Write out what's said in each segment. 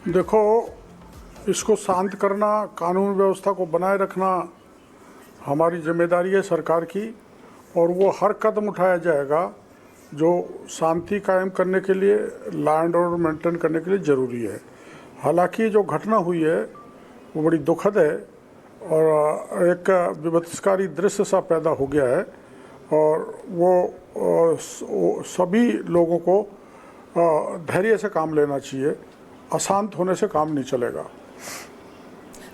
देखो, इसको शांत करना, कानून व्यवस्था को बनाए रखना हमारी जिम्मेदारी है सरकार की, और वो हर कदम उठाया जाएगा जो शांति कायम करने के लिए, लॉ एंड ऑर्डर मेंटेन करने के लिए ज़रूरी है। हालांकि जो घटना हुई है वो बड़ी दुखद है और एक विभत्सकारी दृश्य सा पैदा हो गया है, और वो सभी लोगों को धैर्य से काम लेना चाहिए। अशांत होने से काम नहीं चलेगा।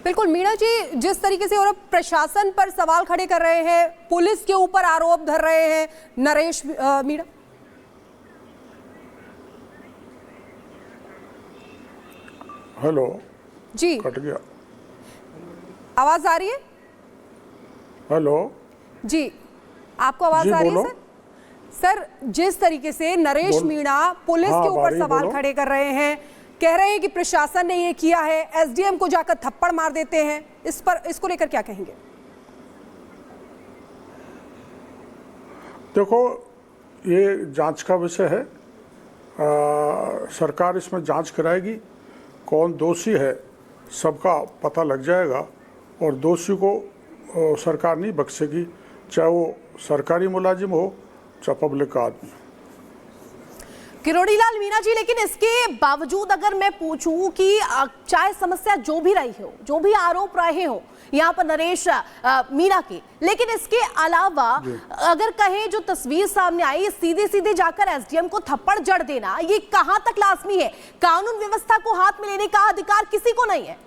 बिल्कुल मीणा जी, जिस तरीके से और प्रशासन पर सवाल खड़े कर रहे हैं, पुलिस के ऊपर आरोप धर रहे हैं नरेश मीणा। हेलो जी, कट गया। आवाज आ रही है? हेलो जी, आपको आवाज आ रही है? सर, जिस तरीके से नरेश मीणा पुलिस के ऊपर सवाल खड़े कर रहे हैं, कह रहे हैं कि प्रशासन ने ये किया है, एसडीएम को जाकर थप्पड़ मार देते हैं, इस पर इसको लेकर क्या कहेंगे? देखो, ये जांच का विषय है। सरकार इसमें जांच कराएगी, कौन दोषी है सबका पता लग जाएगा, और दोषी को सरकार नहीं बख्शेगी, चाहे वो सरकारी मुलाजिम हो चाहे पब्लिक का आदमी। किरोड़ी लाल मीणा जी, लेकिन इसके बावजूद अगर मैं पूछूं कि चाहे समस्या जो भी रही हो, जो भी आरोप रहे हो यहाँ पर नरेश मीणा के, लेकिन इसके अलावा अगर कहें जो तस्वीर सामने आई, सीधे सीधे जाकर एसडीएम को थप्पड़ जड़ देना, ये कहां तक लाजमी है? कानून व्यवस्था को हाथ में लेने का अधिकार किसी को नहीं है।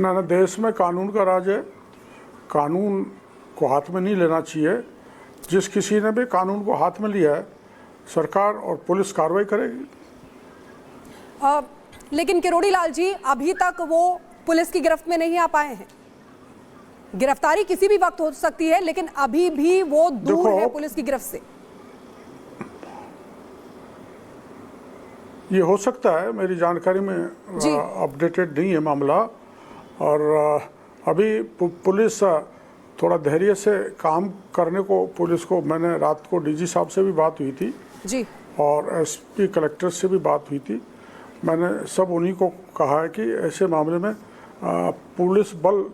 ना, देश में कानून का राज है, कानून को हाथ में नहीं लेना चाहिए। जिस किसी ने भी कानून को हाथ में लिया है, सरकार और पुलिस कार्रवाई करेगी। लेकिन किरोड़ी लाल जी, अभी तक वो पुलिस की गिरफ्त में नहीं आ पाए हैं। गिरफ्तारी किसी भी वक्त हो सकती है, लेकिन अभी भी वो दूर है पुलिस की गिरफ्त से। ये हो सकता है, मेरी जानकारी में अपडेटेड नहीं है मामला, और अभी पुलिस थोड़ा धैर्य से काम करने को, पुलिस को, मैंने रात को डीजी साहब से भी बात हुई थी जी, और एसपी कलेक्टर से भी बात हुई थी। मैंने सब उन्हीं को कहा है कि ऐसे मामले में पुलिस बल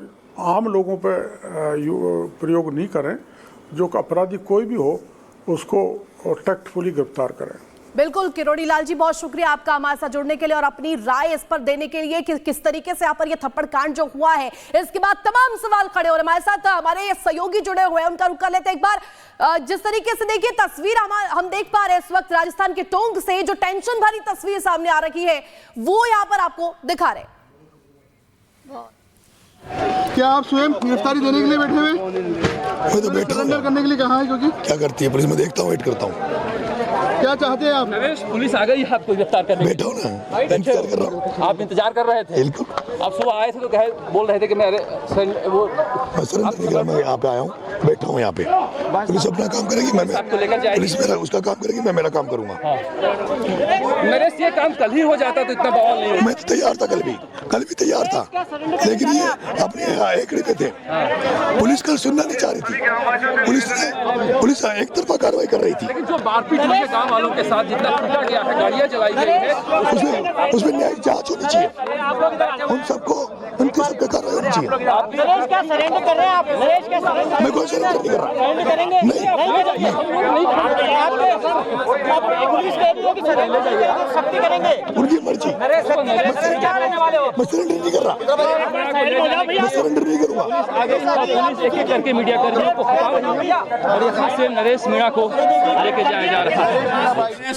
आम लोगों पर प्रयोग नहीं करें, जो अपराधी कोई भी हो उसको टैक्टफुली गिरफ्तार करें। बिल्कुल किरोड़ी लाल जी, बहुत शुक्रिया आपका हमारे साथ जुड़ने के लिए और अपनी राय इस पर देने के लिए कि किस तरीके से यहाँ पर ये थप्पड़ कांड जो हुआ है, इसके बाद तमाम सवाल खड़े हो रहे। हमारे साथ हमारे सहयोगी जुड़े हुए हैं, उनका रुख कर लेते हैं एक बार। जिस तरीके से देखिए तस्वीर हम देख पा रहे हैं इस वक्त राजस्थान के टोंक से, जो टेंशन भरी तस्वीर सामने आ रही है वो यहाँ पर आपको दिखा रहे। क्या आप स्वयं गिरफ्तारी देने के लिए बैठे हुए? मैं तो बैठा सरेंडर करने के लिए कहा है, क्योंकि क्या करती है पुलिस, में देखता हूँ, वेट करता हूँ। क्या चाहते हैं आप? नरेश, पुलिस आ गई है आपको गिरफ्तार करने। बैठा हूँ ना, इंतजार कर रहा हूँ। आप इंतजार कर रहे थे? बिल्कुल। आप सुबह आए थे तो बोल रहे थे कि मैं सरेंडर नहीं करा, मैं यहाँ पे आया हूँ, बैठा हूँ यहाँ पे। पुलिस अपना काम करेगी, मैं पुलिस मेरा उसका काम करेगी, मैं मेरा काम करूँगा। नरेश, ये काम कल ही हो जाता तो इतना बवाल नहीं होता। मैं तो तैयार था, कल भी तैयार था, लेकिन ये अपने एकड़े पे थे। पुलिस कल सुनना नहीं चाह रही थी, पुलिस एक तरफा कार्रवाई कर रही थी। लेकिन जो मारपीट हुई है गाँव वालों के साथ, जितना पीटा गया है, गाड़ियाँ जलाई गई है, उसमें न्यायिक जांच होनी चाहिए। उन सबको उनके सबका कार्रवाई होनी चाहिए। नरेश क्या सरेंडर कर रहे हैं आप? नरेश क्या सरेंडर? मैं कोई सरेंडर नहीं कर रहा। सरेंडर करेंगे? नहीं। पुलिस कह रही है कि सरेंडर करेंगे, सख्ती करेंगे। उनकी मर्जी। नरेश सख्ती करेंगे, क्या करने वाले हो? मैं सरेंडर नहीं कर रहा, मैं सरेंडर नहीं करूँगा। पुलिस एक एक करके मीडिया कर्मियों को हटा रही है और यहाँ से नरेश मीणा को लेके जाया जा रहा है।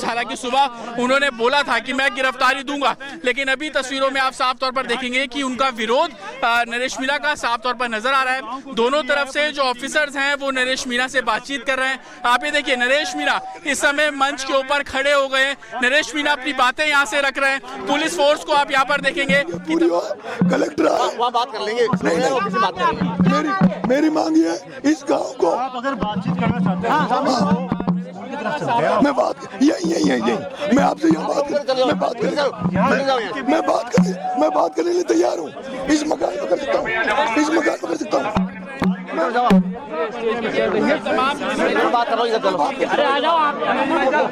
हालांकि सुबह उन्होंने बोला था कि मैं गिरफ्तारी दूंगा, लेकिन अभी तस्वीरों में आप साफ तौर पर देखेंगे कि उनका विरोध नरेश मीणा का साफ तौर पर नजर आ रहा है। दोनों तरफ से जो ऑफिसर्स हैं वो नरेश मीणा से बातचीत कर रहे हैं। आप ये देखिए, नरेश मीणा इस समय मंच के ऊपर खड़े हो गए हैं। नरेश मीणा अपनी बातें यहाँ से रख रहे हैं। पुलिस फोर्स को आप यहाँ पर देखेंगे। कलेक्टर वहाँ बात कर लेंगे, मेरी मांग है इस गाँव को, आप अगर बातचीत करना चाहते हैं मैं बात यही मैं आपसे यहाँ बात करने के लिए तैयार हूँ। इस मकान में कर सकता हूँ, बात करो इधर, चलो अरे आ जाओ आप, आ जाओ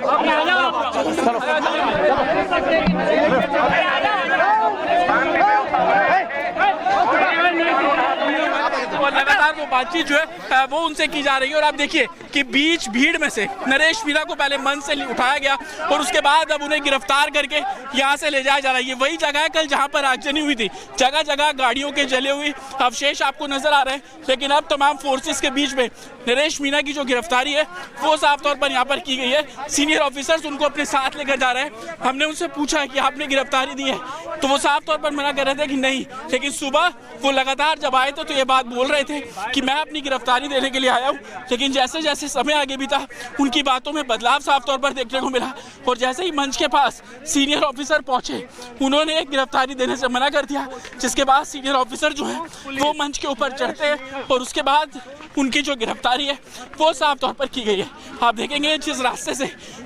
और लगातार वो बातचीत जो है वो उनसे की जा रही है। और आप देखिए कि बीच भीड़ में से नरेश मीणा को पहले मंच से उठाया गया और उसके बाद अब उन्हें गिरफ्तार करके यहाँ से ले जाया जा रहा है। ये वही जगह है कल जहाँ पर आगजनी हुई थी, जगह जगह गाड़ियों के जले हुए अवशेष आपको नजर आ रहे हैं। लेकिन अब तमाम फोर्सेस के बीच में नरेश मीणा की जो गिरफ्तारी है वो साफ तौर पर यहाँ पर की गई है। सीनियर ऑफिसर्स उनको अपने साथ लेकर जा रहे हैं। हमने उनसे पूछा है कि आपने गिरफ्तारी दी है, तो वो साफ तौर पर मना कर रहे थे कि नहीं। लेकिन सुबह वो लगातार जब आए थे तो ये बात बोल रहे थे कि मैं अपनी गिरफ्तारी देने के लिए आया हूँ। लेकिन जैसे जैसे समय आगे बीता उनकी बातों में बदलाव साफ तौर पर देखने को मिला। और जैसे ही मंच के पास सीनियर ऑफिसर पहुंचे उन्होंने गिरफ्तारी देने से मना कर दिया, जिसके बाद सीनियर ऑफिसर जो है वो मंच के ऊपर चढ़ते हैं और उसके बाद उनकी जो गिरफ्तारी है वो साफ तौर पर की गई है। आप देखेंगे जिस रास्ते से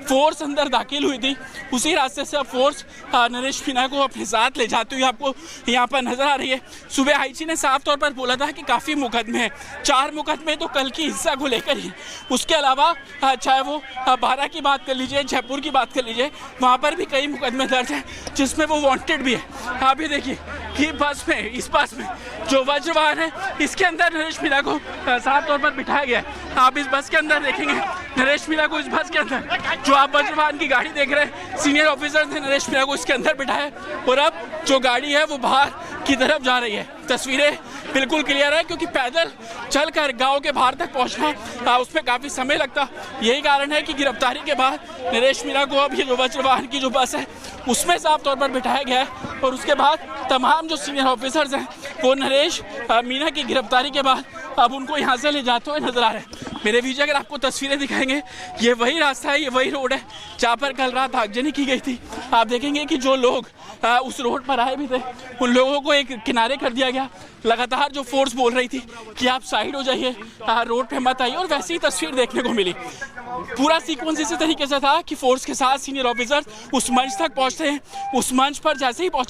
फोर्स अंदर दाखिल हुई थी उसी रास्ते से अब फोर्स नरेश मीणा को अपने साथ ले जाते हुए आपको यहाँ पर नजर आ रही है। सुबह आईजी ने साफ तौर पर बोला था कि काफ़ी मुकदमे हैं, 4 मुकदमे तो कल की हिंसा को लेकर ही। उसके अलावा चाहे वो 12 की बात कर लीजिए, जयपुर की बात कर लीजिए, वहाँ पर भी कई मुकदमे दर्ज हैं जिसमें वो वांटेड भी है। आप ये देखिए कि बस में, इस बस में जो वज्रवाहन है इसके अंदर नरेश मीणा को साफ तौर पर बिठाया गया है। आप इस बस के अंदर देखेंगे नरेश मीणा को, इस बस के अंदर जो आप वज्रवाहन की गाड़ी देख रहे हैं, सीनियर ऑफिसर्स ने नरेश मीणा को इसके अंदर बिठाया और अब जो गाड़ी है वो बाहर की तरफ जा रही है। तस्वीरें बिल्कुल क्लियर है क्योंकि पैदल चलकर गांव के बाहर तक पहुंचना उसमें काफ़ी समय लगता। यही कारण है कि गिरफ्तारी के बाद नरेश मीणा को अब ये जो वज्रवाहन की जो बस है उसमें साफ तौर पर बिठाया गया है और उसके बाद तमाम जो सीनियर ऑफिसर्स हैं वो नरेश मीणा की गिरफ्तारी के बाद अब उनको यहाँ से ले जाते हुए नजर आ रहे हैं। मेरे वीडियो अगर आपको तस्वीरें दिखाएंगे, ये वही रास्ता है, ये वही रोड है जहाँ पर कल रात आगजनी की गई थी। आप देखेंगे कि जो लोग उस रोड पर आए भी थे उन लोगों को एक किनारे कर दिया गया। लगातार जो फोर्स बोल रही थी कि आप साइड हो जाइए, रोड पे मत आइए, और वैसी ही तस्वीर देखने को मिली। पूरा सीक्वेंस इसी तरीके से था कि फोर्स के साथ सीनियर ऑफिसर्स उस मंच तक पहुंचते हैं। उस मंच पर जैसे ही पहुंचे